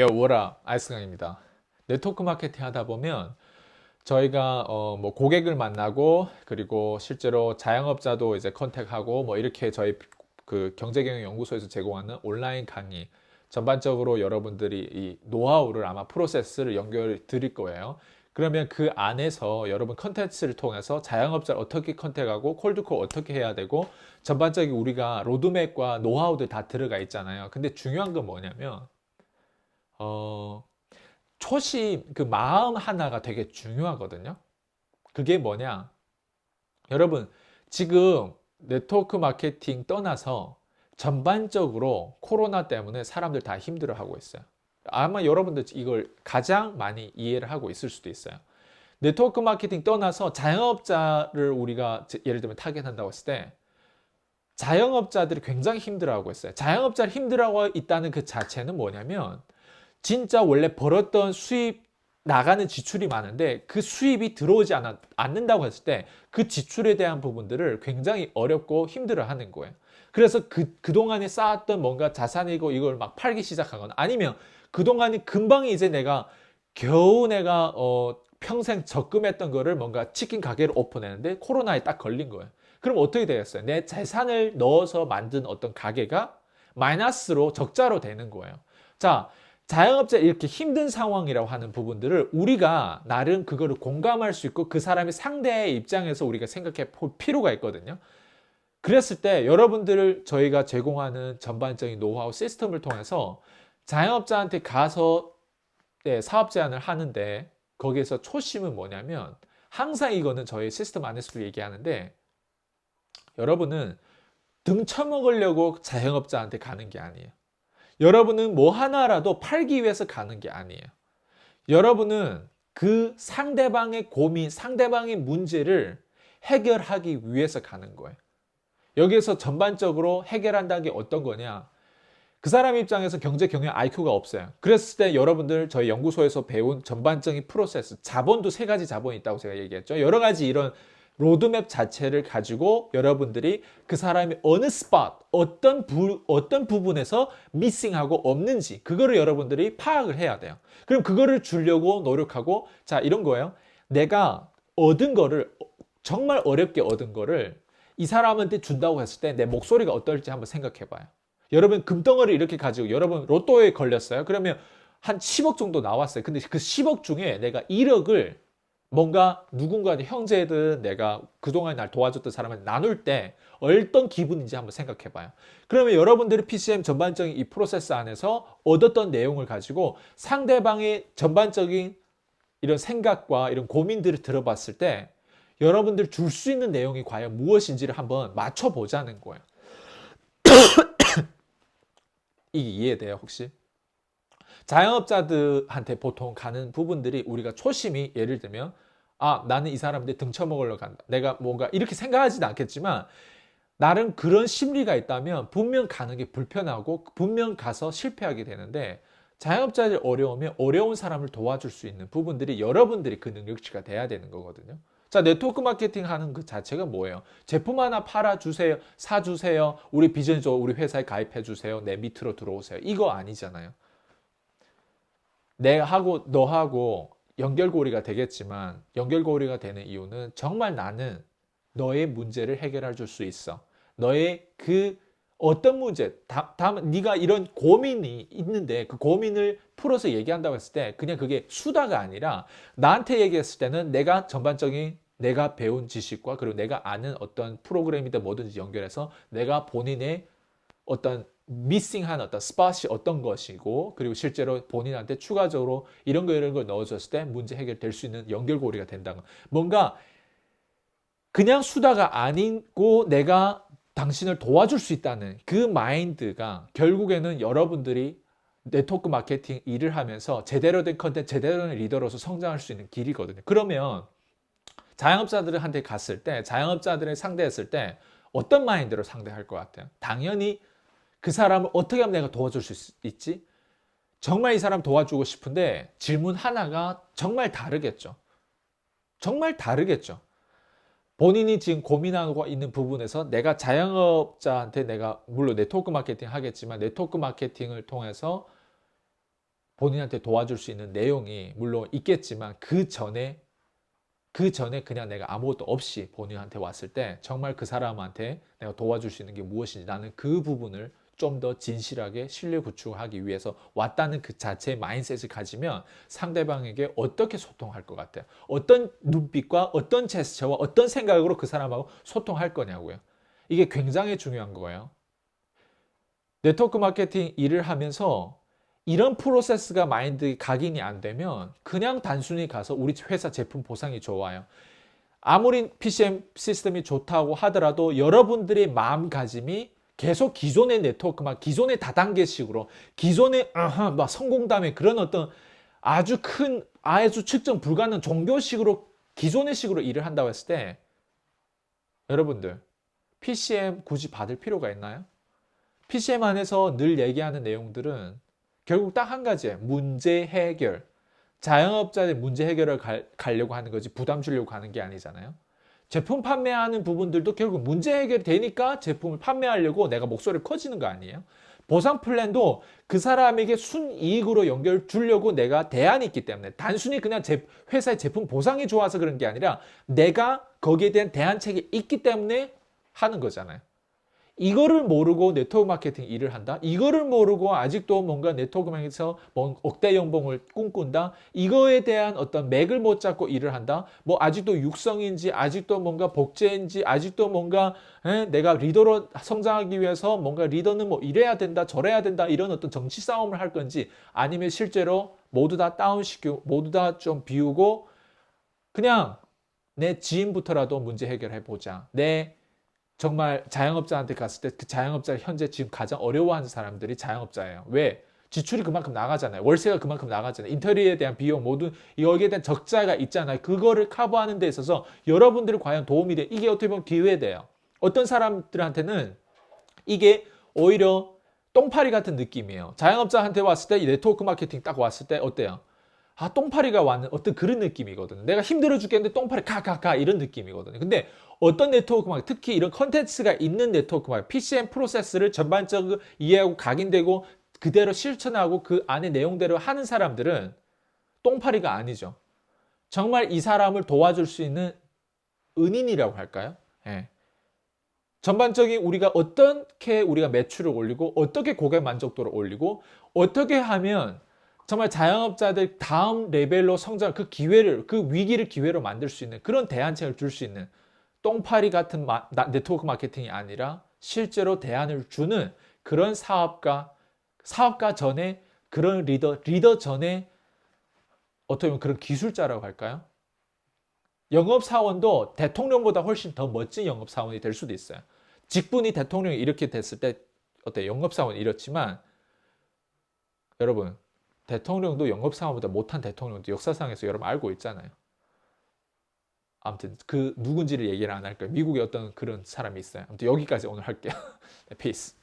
워라 아이스강입니다. 네트워크 마케팅 하다 보면 저희가 뭐 고객을 만나고 그리고 실제로 자영업자도 이제 컨택하고 뭐 이렇게 저희 그 경제경영연구소에서 제공하는 온라인 강의 전반적으로 여러분들이 이 노하우를 아마 프로세스를 연결 드릴 거예요. 그러면 그 안에서 여러분 컨텐츠를 통해서 자영업자를 어떻게 컨택하고 콜드콜 어떻게 해야 되고 전반적인 우리가 로드맵과 노하우들 다 들어가 있잖아요. 근데 중요한 건 뭐냐면 어, 초심, 그 마음 하나가 되게 중요하거든요. 그게 뭐냐? 여러분, 지금 네트워크 마케팅 떠나서 전반적으로 코로나 때문에 사람들 다 힘들어하고 있어요. 아마 여러분들 이걸 가장 많이 이해를 하고 있을 수도 있어요. 네트워크 마케팅 떠나서 자영업자를 우리가 예를 들면 타겟한다고 했을 때 자영업자들이 굉장히 힘들어하고 있어요. 자영업자를 힘들어하고 있다는 그 자체는 뭐냐면 진짜 원래 벌었던 수입 나가는 지출이 많은데 그 수입이 들어오지 않는다고 했을 때 그 지출에 대한 부분들을 굉장히 어렵고 힘들어 하는 거예요. 그래서 그동안에 쌓았던 뭔가 자산이고 이걸 막 팔기 시작하거나 아니면 그동안에 금방 이제 내가 겨우 내가 평생 적금했던 거를 뭔가 치킨 가게를 오픈했는데 코로나에 딱 걸린 거예요. 그럼 어떻게 되겠어요? 내 재산을 넣어서 만든 어떤 가게가 마이너스로 적자로 되는 거예요. 자, 자영업자 이렇게 힘든 상황이라고 하는 부분들을 우리가 나름 그거를 공감할 수 있고 그 사람의 상대의 입장에서 우리가 생각해 볼 필요가 있거든요. 그랬을 때 여러분들을 저희가 제공하는 전반적인 노하우 시스템을 통해서 자영업자한테 가서 사업 제안을 하는데 거기에서 초심은 뭐냐면 항상 이거는 저희 시스템 안에서도 얘기하는데 여러분은 등 쳐먹으려고 자영업자한테 가는 게 아니에요. 여러분은 뭐 하나라도 팔기 위해서 가는 게 아니에요. 여러분은 그 상대방의 고민, 상대방의 문제를 해결하기 위해서 가는 거예요. 여기에서 전반적으로 해결한다는 게 어떤 거냐? 그 사람 입장에서 경제 경영 IQ가 없어요. 그랬을 때 여러분들 저희 연구소에서 배운 전반적인 프로세스, 자본도 세 가지 자본이 있다고 제가 얘기했죠. 여러 가지 이런 로드맵 자체를 가지고 여러분들이 그 사람이 어느 스팟, 어떤 부분에서 미싱하고 없는지 그거를 여러분들이 파악을 해야 돼요. 그럼 그거를 주려고 노력하고 자 이런 거예요. 내가 얻은 거를 정말 어렵게 얻은 거를 이 사람한테 준다고 했을 때 내 목소리가 어떨지 한번 생각해 봐요. 여러분 금덩어리 이렇게 가지고 여러분 로또에 걸렸어요. 그러면 한 10억 정도 나왔어요. 근데 그 10억 중에 내가 1억을 뭔가 누군가의 형제든 내가 그동안 날 도와줬던 사람한테 나눌 때 어떤 기분인지 한번 생각해 봐요. 그러면 여러분들이 PCM 전반적인 이 프로세스 안에서 얻었던 내용을 가지고 상대방의 전반적인 이런 생각과 이런 고민들을 들어봤을 때 여러분들 줄 수 있는 내용이 과연 무엇인지를 한번 맞춰보자는 거예요. 이게 이해돼요, 혹시? 자영업자들한테 보통 가는 부분들이 우리가 초심이 예를 들면 아, 나는 이 사람한테 등쳐먹으러 간다. 내가 뭔가 이렇게 생각하지는 않겠지만 나름 그런 심리가 있다면 분명 가는 게 불편하고 분명 가서 실패하게 되는데 자영업자들 어려우면 어려운 사람을 도와줄 수 있는 부분들이 여러분들이 그 능력치가 돼야 되는 거거든요. 자, 네트워크 마케팅 하는 그 자체가 뭐예요? 제품 하나 팔아주세요. 사주세요. 우리 비전조 우리 회사에 가입해주세요. 내 밑으로 들어오세요. 이거 아니잖아요. 내가 하고 너하고 연결고리가 되겠지만 연결고리가 되는 이유는 정말 나는 너의 문제를 해결해 줄 수 있어. 너의 그 어떤 문제, 다음 네가 이런 고민이 있는데 그 고민을 풀어서 얘기한다고 했을 때 그냥 그게 수다가 아니라 나한테 얘기했을 때는 내가 전반적인 내가 배운 지식과 그리고 내가 아는 어떤 프로그램이든 뭐든지 연결해서 내가 본인의 어떤 미싱한 어떤 스팟이 어떤 것이고 그리고 실제로 본인한테 추가적으로 이런 걸 넣어줬을 때 문제 해결될 수 있는 연결고리가 된다는 뭔가 그냥 수다가 아니고 내가 당신을 도와줄 수 있다는 그 마인드가 결국에는 여러분들이 네트워크 마케팅 일을 하면서 제대로 된 컨텐츠, 제대로 된 리더로서 성장할 수 있는 길이거든요. 그러면 자영업자들한테 갔을 때, 자영업자들을 상대했을 때 어떤 마인드로 상대할 것 같아요? 당연히 그 사람을 어떻게 하면 내가 도와줄 수 있지? 정말 이 사람 도와주고 싶은데 질문 하나가 정말 다르겠죠. 정말 다르겠죠. 본인이 지금 고민하고 있는 부분에서 내가 자영업자한테 내가 물론 네트워크 마케팅 하겠지만 네트워크 마케팅을 통해서 본인한테 도와줄 수 있는 내용이 물론 있겠지만 그 전에 그냥 내가 아무것도 없이 본인한테 왔을 때 정말 그 사람한테 내가 도와줄 수 있는 게 무엇인지 나는 그 부분을 좀 더 진실하게 신뢰 구축하기 위해서 왔다는 그 자체의 마인셋을 가지면 상대방에게 어떻게 소통할 것 같아요? 어떤 눈빛과 어떤 제스처와 어떤 생각으로 그 사람하고 소통할 거냐고요. 이게 굉장히 중요한 거예요. 네트워크 마케팅 일을 하면서 이런 프로세스가 마인드 각인이 안 되면 그냥 단순히 가서 우리 회사 제품 보상이 좋아요. 아무리 PCM 시스템이 좋다고 하더라도 여러분들의 마음가짐이 계속 기존의 네트워크만 기존의 다단계식으로 기존의 막 성공담의 그런 어떤 아주 측정 불가능 종교식으로 기존의 식으로 일을 한다고 했을 때 여러분들 PCM 굳이 받을 필요가 있나요? PCM 안에서 늘 얘기하는 내용들은 결국 딱 한 가지예요. 문제 해결. 자영업자의 문제 해결을 가려고 하는 거지 부담 주려고 하는 게 아니잖아요. 제품 판매하는 부분들도 결국 문제 해결이 되니까 제품을 판매하려고 내가 목소리를 커지는 거 아니에요. 보상 플랜도 그 사람에게 순이익으로 연결 주려고 내가 대안이 있기 때문에 단순히 그냥 회사의 제품 보상이 좋아서 그런 게 아니라 내가 거기에 대한 대안책이 있기 때문에 하는 거잖아요. 이거를 모르고 네트워크 마케팅 일을 한다? 이거를 모르고 아직도 뭔가 네트워크에서 억대 연봉을 꿈꾼다? 이거에 대한 어떤 맥을 못 잡고 일을 한다? 뭐 아직도 육성인지 아직도 뭔가 복제인지 아직도 뭔가 내가 리더로 성장하기 위해서 뭔가 리더는 뭐 이래야 된다 저래야 된다 이런 어떤 정치 싸움을 할 건지 아니면 실제로 모두 다 다운시키고 모두 다 좀 비우고 그냥 내 지인부터라도 문제 해결해 보자. 정말 자영업자한테 갔을 때 그 자영업자가 현재 지금 가장 어려워하는 사람들이 자영업자예요. 왜? 지출이 그만큼 나가잖아요. 월세가 그만큼 나가잖아요. 인테리어에 대한 비용 모두 여기에 대한 적자가 있잖아요. 그거를 커버하는 데 있어서 여러분들이 과연 도움이 돼. 이게 어떻게 보면 기회돼요. 어떤 사람들한테는 이게 오히려 똥파리 같은 느낌이에요. 자영업자한테 왔을 때 이 네트워크 마케팅 딱 왔을 때 어때요? 똥파리가 왔는 어떤 그런 느낌이거든요. 내가 힘들어 죽겠는데 똥파리 가 이런 느낌이거든요. 근데 어떤 네트워크 마케팅, 특히 이런 컨텐츠가 있는 네트워크 마케팅, PCM 프로세스를 전반적으로 이해하고 각인되고 그대로 실천하고 그 안에 내용대로 하는 사람들은 똥파리가 아니죠. 정말 이 사람을 도와줄 수 있는 은인이라고 할까요? 예. 전반적인 우리가 매출을 올리고 어떻게 고객 만족도를 올리고 어떻게 하면 정말 자영업자들 다음 레벨로 성장 그 기회를 그 위기를 기회로 만들 수 있는 그런 대안책을 줄 수 있는 똥파리 같은 네트워크 마케팅이 아니라 실제로 대안을 주는 그런 사업가 전에 그런 리더 전에 어떻게 보면 그런 기술자라고 할까요? 영업사원도 대통령보다 훨씬 더 멋진 영업사원이 될 수도 있어요. 직분이 대통령이 이렇게 됐을 때 영업사원이 이렇지만 여러분 대통령도 영업사원보다 못한 대통령도 역사상에서 여러분 알고 있잖아요. 아무튼 그 누군지를 얘기를 안 할 거예요. 미국에 어떤 그런 사람이 있어요. 아무튼 여기까지 오늘 할게요. 네, 피스.